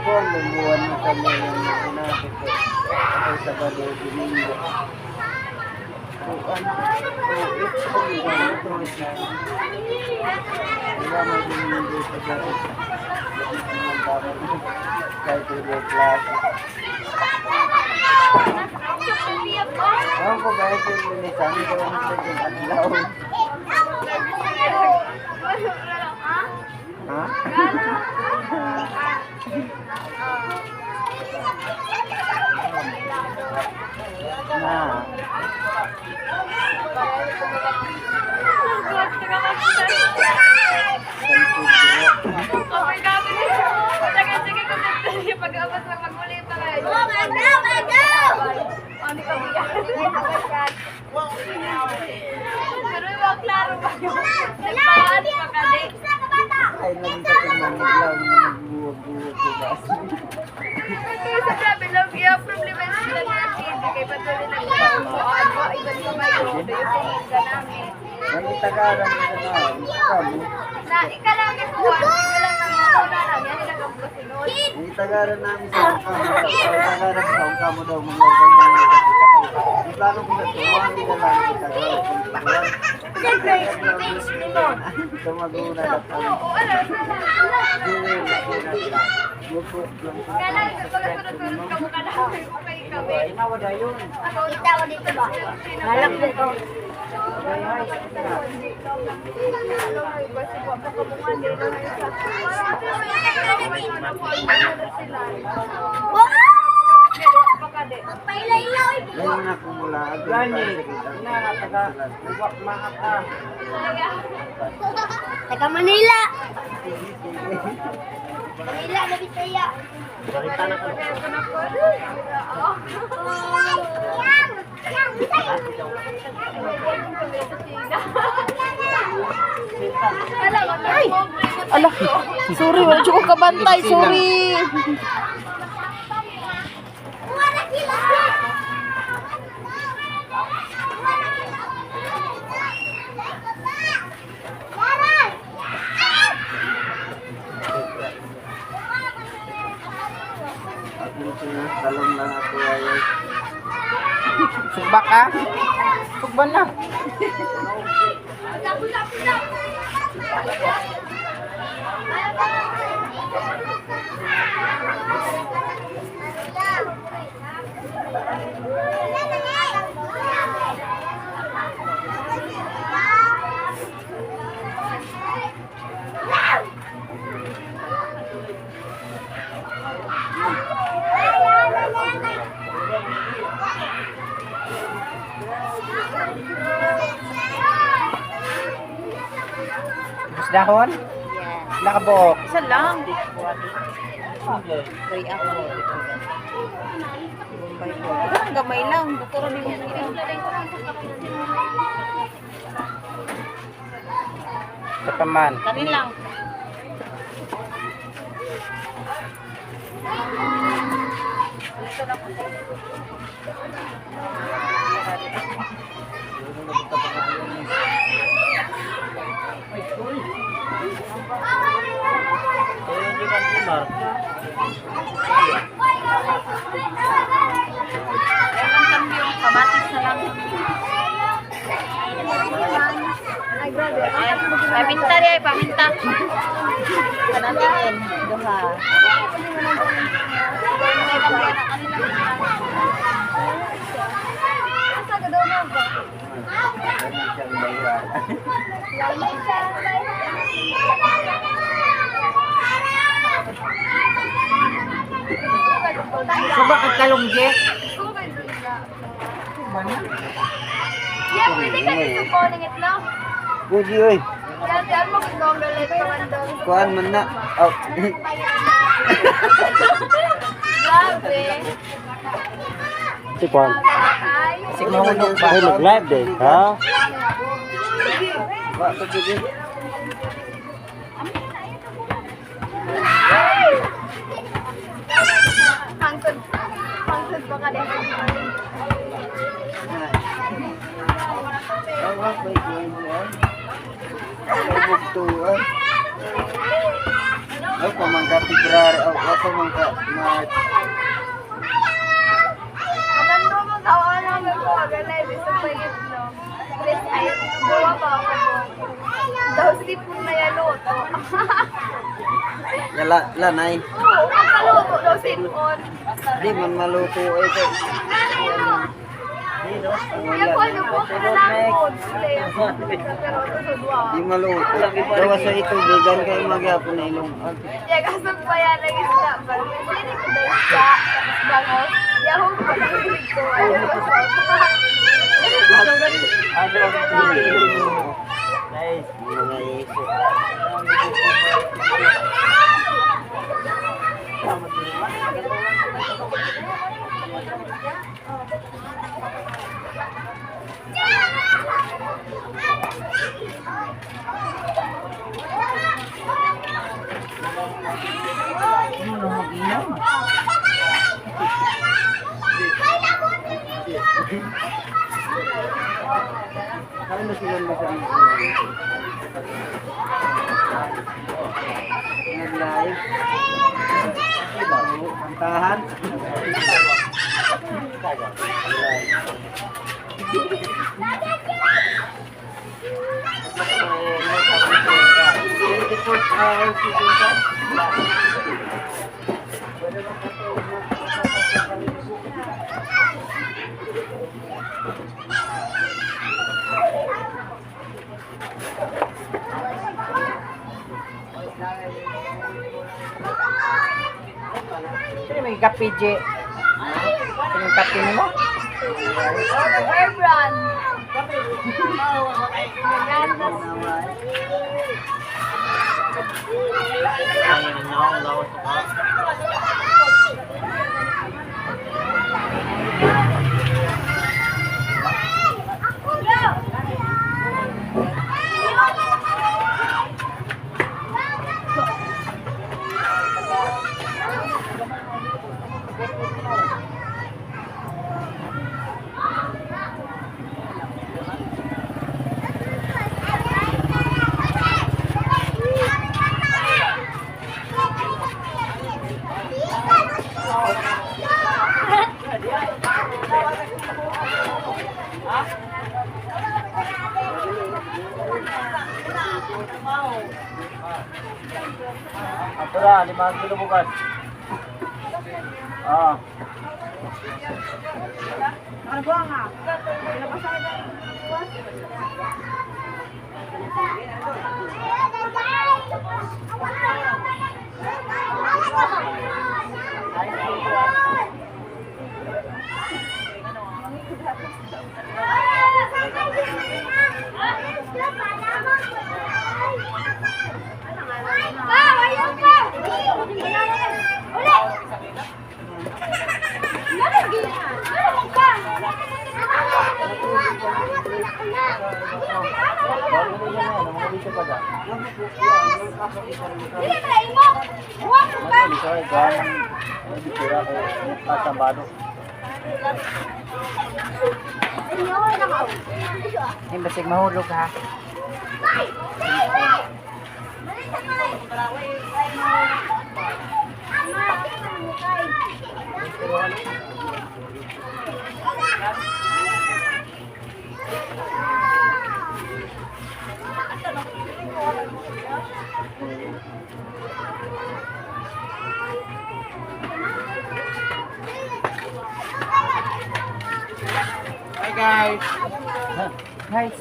Kung lumuan mo kami ng natin ko ay Sabado, Domingo. Kuan, it's kung gano'n ito na wala na Domingo sa gano'n. Kahit ito class. Ewan ko ba ito yung linisan ko ang adlaw. Ha? Na. Pag-abas na magmuli pa kayo. Ano ka biya? Pero yung klaro ba yun? Nagpaan pa ka din. Ay, naging sa tingnan naglaw na nagbuwag-buwag ko ba? Kaya sa grabe lang, yung problema yung sila na hindi kay patuloy na ikaw mo. Ano, iba sa may rodo, yung pinigda namin. Ang itagaran mo na kamo. Na ikalagi po, hindi lang namin nauna namin, yan nilagang ko sinod. Ang itagaran namin sa kamo. Ang itagaran sa kamo daw mga ganda. Ang plano ko sa tuwan, hindi na lang itagaran. Siyempre, space nito. Ito maguna na kami. Oo, alam. Kaya lang, pagkasunod-sunod ka mukha namin, okay kami. Inawada yun. Kita ko dito ba? Halap dito. Ganyan na kumula. Ganyan. Inakataga. Uwak maata. Taga Manila. Manila na Bisaya. Balita na ko. Ay! Ala, sorry, wala siya ko kabantay, sorry. Talong lang ako ay. Sugba ka? Sugba na. Dahon? Nakabok. Isa lang. Free ako. Ang gamay lang. Bukuro ni mo. Sa paman. Kami lang. Kamatis na lang. Ay, grabe. Paminta rin, paminta. Kanatiin. Duha. Asa ka daw na ba? Suba ka kalungge. Yeah, pwede ka dito po ng itlog. Pwede oy. Yan, yan mo kung omelette pa man daw. Kuan man na. Oh. Grabe. Si Juan. Ay, Sigmahulog ba? Ay, mag-live din, ha? Wa to sige. ka din. Awak ko yun. Bugtuan. Ako mangka February, ako mangka March. Kapan mo magawa namin ko, ganay, bisa pa yun, no? Please, ay, gawa pa ako po. Daw sipon na yan, luto. Yala, lanay. Oo, magkaluto daw sipon. Di man maluto eh. Kaya ko, ano po, kanalangkod. Pero susudwa. Di maluto. Gawa sa ito, vegan kayo magyapon na ilong. Kaya kasog pa yan ang isda. Sini ko na isda. Tapos bangos. Yahoo ko na kulig ko. Ayun ko sa Nice. Mga iso. Ano sila masarap? Nag-live. Kantahan. Sino may kape, J? Sino yung kape mo? Air brand. Maganda. Atura, 5 kilo bukas. Ah. Yung basig mahulog ha. Hi guys. Guys,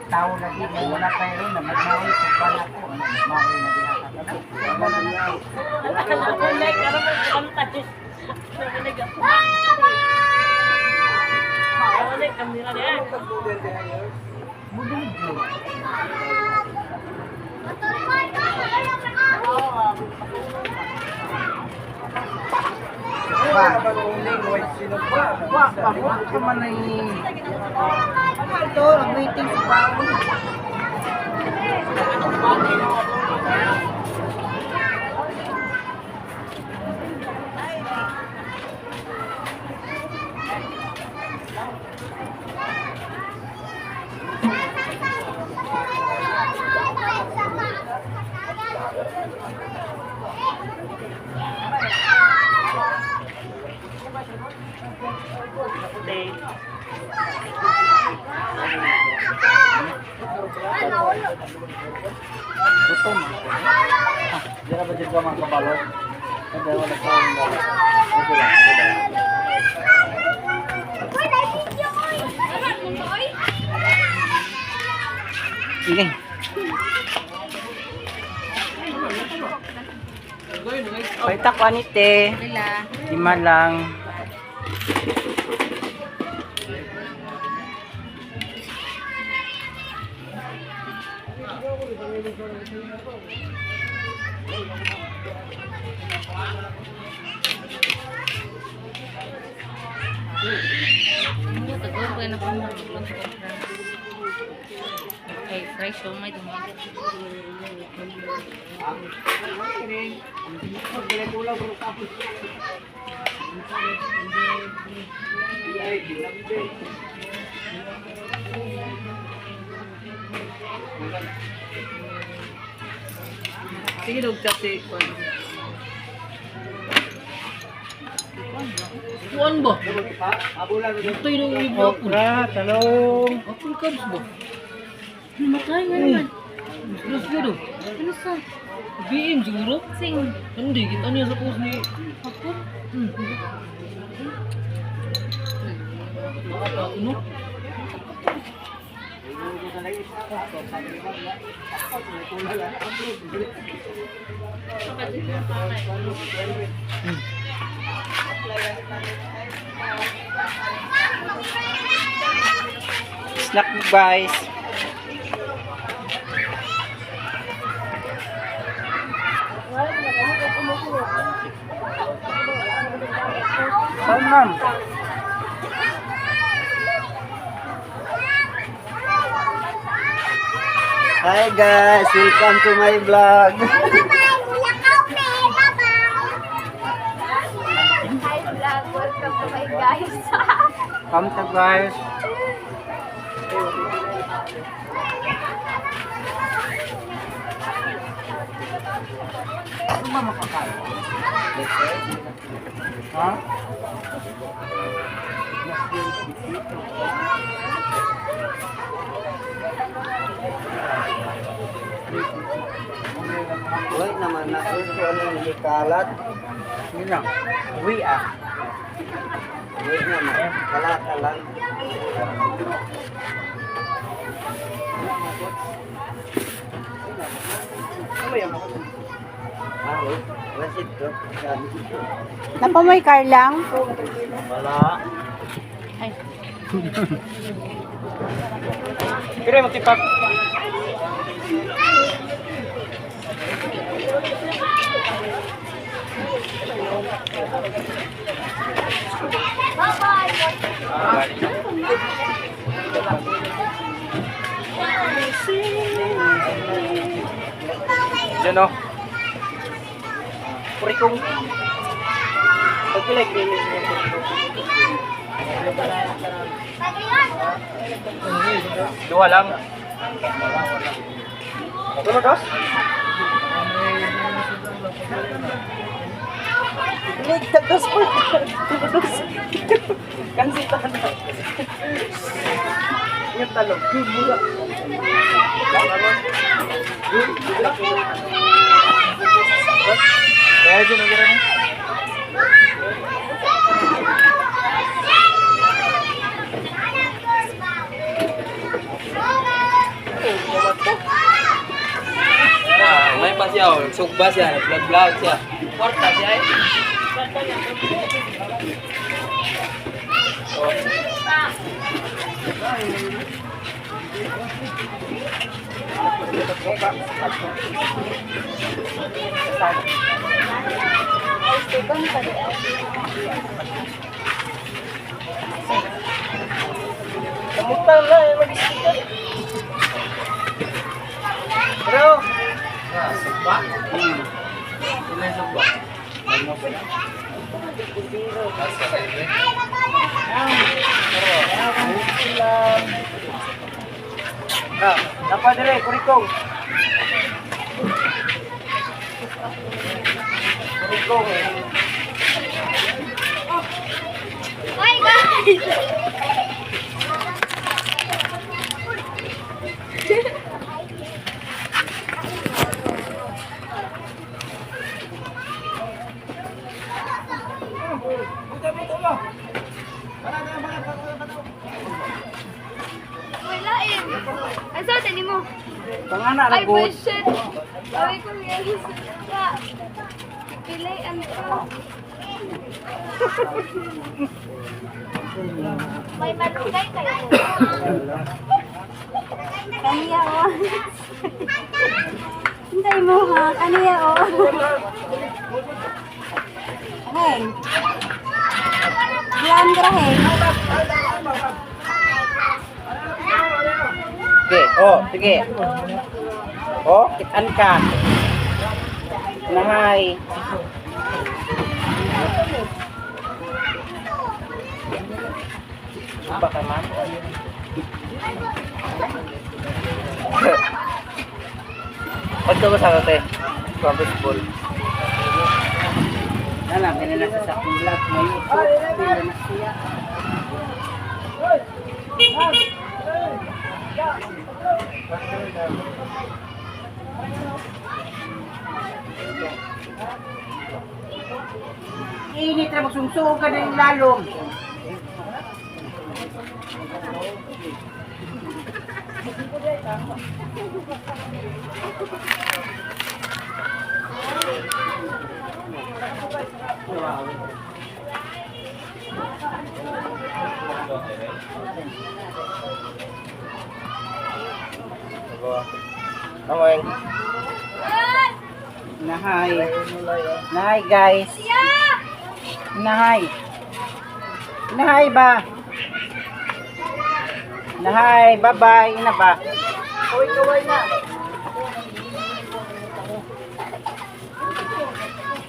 tao lagi may wala tayo rin na magmawi sa bala ko. Magmawi na din ako. Bala na ako. Wah, man ay ito, waiting sa pao. Gutom. Di na ba dyan ka mga kabalot? Hindi, wala pa ang galit. Ito lang, ito lang. Sige. Paita ko anite. Nila. 5 lang. Hindi, tagal ko na kung okay, fresh oh, may dumagat. Sige, dog chat si Kuan ba? Ito yung ibo. Okra, talong. Apple cards ba? Namatay nga naman. Terus dia tu. Ano sa? BM siguro. Sing. Hindi, kita niya sa post ni Hapon? Apa ano? Snack guys. Saan ma'am? Hi guys, welcome to my vlog. Hi vlog, welcome to my guys. Come to guys. Ano ba makakain? Ha? Uy naman na ito ano yung ikalat. Yun lang. Uwi ah. Uy naman, kalata lang. Ah, uy, rasit to. Napamoy car lang? Wala. Kira mo tipak. Diyan o. Kurikong. Pagkilig. Dua lang. Dua dos? Ini dos po. Dos. Kan si tanong. Ini talong. Mura. Kaya dyan ang gano'n. May pa siya, sugba siya, vlog-vlog siya. Porta siya eh. Kamutan na eh, mag-isip. Bro! Sugba? Sila yung sugba. Ah, dapat dire, kurikong. Kurikong. Hi guys! ni mo. Pangana Ay, ragot. bullshit. Ay, ko yan. Pilay ang to. May malugay kayo. Kaniya o. Hintay mo ha. Kaniya o. Heng. Diyan ka heng. Sige, oh, sige. Oh, kitaan ka. Nahay. Baka man. Pagka ba sa kate? Province Ball. Alam, ganun na sa akong vlog mo YouTube. Pila na siya. Init na magsungsuong ka ng lalong. Nahay. Nahay guys. Nahay. Nahay ba? Nahay, bye-bye. Ina ba? Uy, kaway na.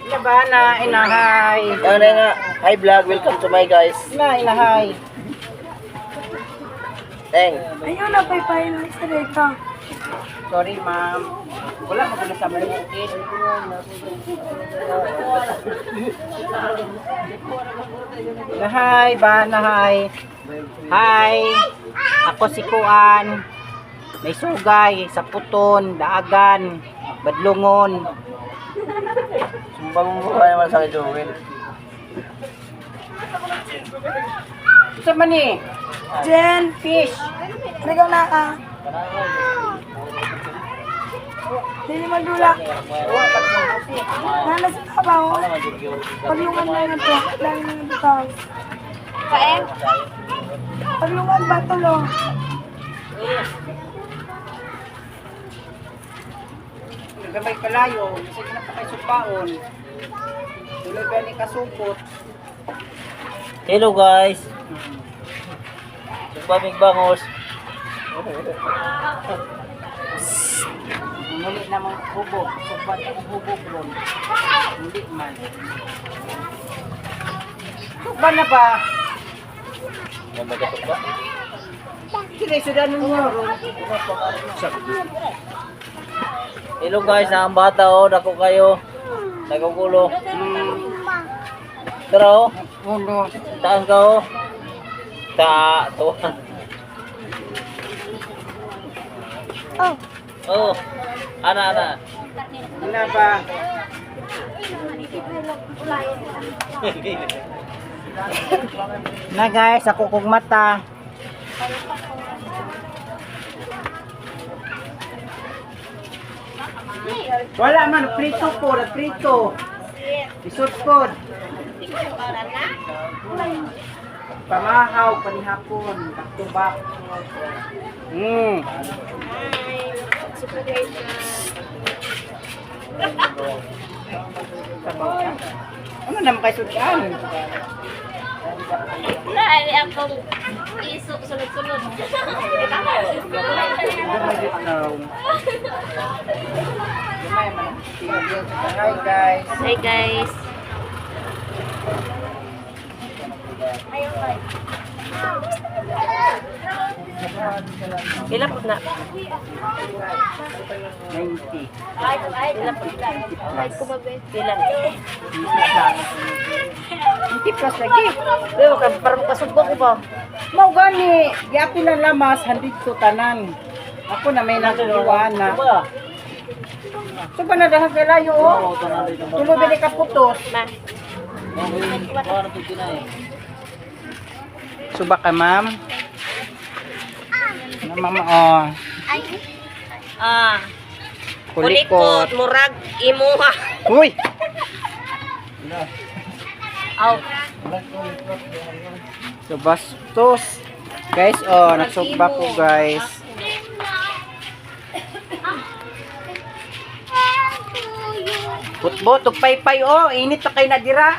Ina ba na? Inahay. Ano nga? Hi vlog, welcome to my guys. Inahay. Teng. Ayun na paypay lang sa reka. Sorry, ma'am. Wala mo na sa malukit. Nahay ba? Nahay. Hi. Ako si Kuan. May sugay sa puton, daagan, badlungon. Sumbang mo ba naman sa akin, Joel? Sa mani? Jen. Fish. Nagaw na ka. Dili magdula. Nana sa tabaw. Paglungan na nga to. Lagi na nga to. Kain? Paglungan ba to lo? Gabay kalayo. Sige na pa kay supaon. Tuloy ba ni kasupot? Hello guys. Sumpamig bangos. Muli na mga hubog. Supat ang hubog ron. Hindi man. Ba na ba? Namagatok ba? Sige, sudan mo ron. Hello guys, na ang bata oh, dako kayo. Nagugulo. Tara oh. Ulo. Taan ka oh. To. Oh. Oh. Ana. Ano ba? Na guys, ako kong mata. Wala man, prito po, prito. Isot po. Pamahaw, panihapon, taktubak. Sabaw ka. Ano naman kayo sudan? Ay, akong iso sunod-sunod. Hi guys. Hi guys. Ilan po na? 90. Ilan po? Ay, kumabit. Ilan? 90 plus lagi. Pero parang kasubok ko ba? Mau gani, yapi na lamas, handid ko tanan. Ako na may nasuliwan na. So ba na dahil kalayo oh? Tulo bili ka putos. Ma. Suba ka ma'am? Mama oh. Ay, Kulikot. murag imuha. Uy! Aw. So, bastos. Guys, oh, nagsugba ko, guys. Butbot, paypay, oh. Init na kayo na dira.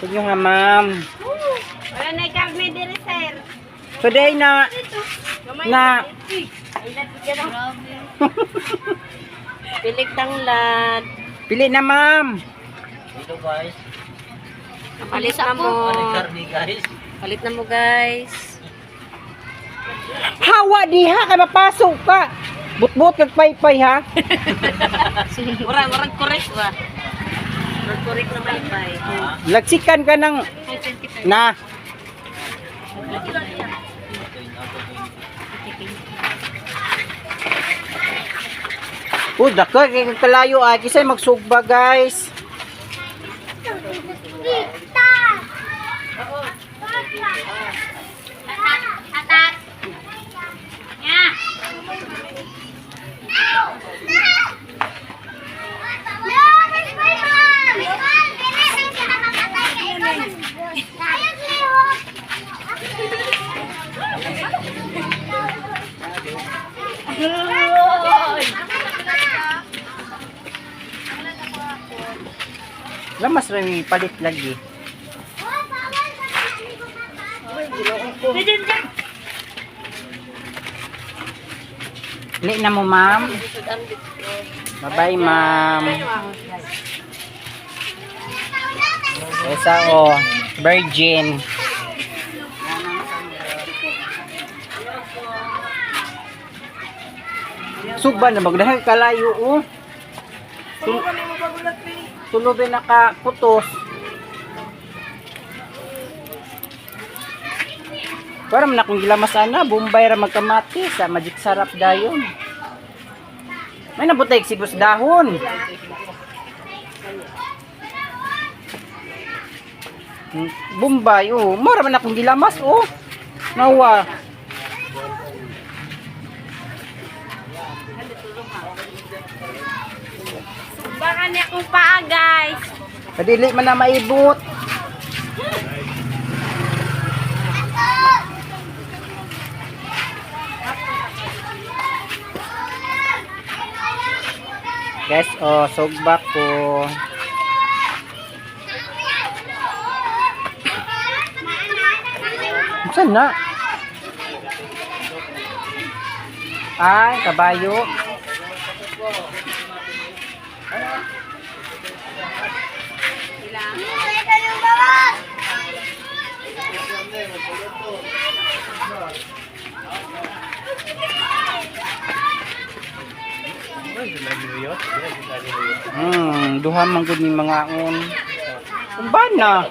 Sige nga, ma'am. Wala na kami diri, sir. Today na Pilik tanglad. pili na, ma'am. Dito guys. Palit na mo. Karni guys. Palit na mo, guys. Hawa diha kay mapasok ka. Butbot kag paypay ha. Murag correct ba? Murag correct na may. Lagsikan ka ng na. Dako kay kalayo ay kisay magsugba, guys. Lamas rin palit lagi. Li na mo, ma'am. Bye-bye, ma'am. Esa o, virgin. Suba na magdahil kalayo, oh. Tuloy nakaputos. Para man akong gilamas ana, Bombay ra magkamati sa magic sarap dayon. May nabutay sibus dahon. Bombay, oh, mura man akong gilamas, oh. Nawa. Baka niya kong paa, guys. Kadili man na maibot. Guys, oh, sogbak ko. Saan na? Ay, kabayo. Duha man gud ni mga on. Kumbana.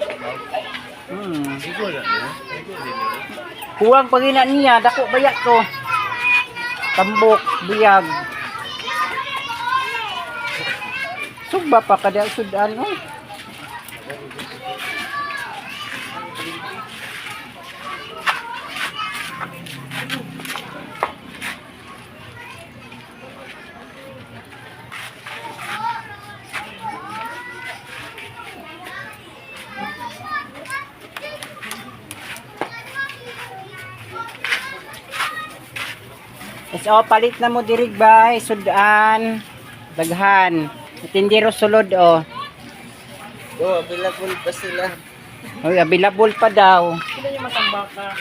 Kuwang pagina niya, dako baya to. Tambok, buyag. Sugba pa kada sudan, oh. So, palit na mo dirig ba? Sudan. Daghan. Tindiro sulod, oh. Oh, available pa sila. Available pa daw. Sila yung matambaka.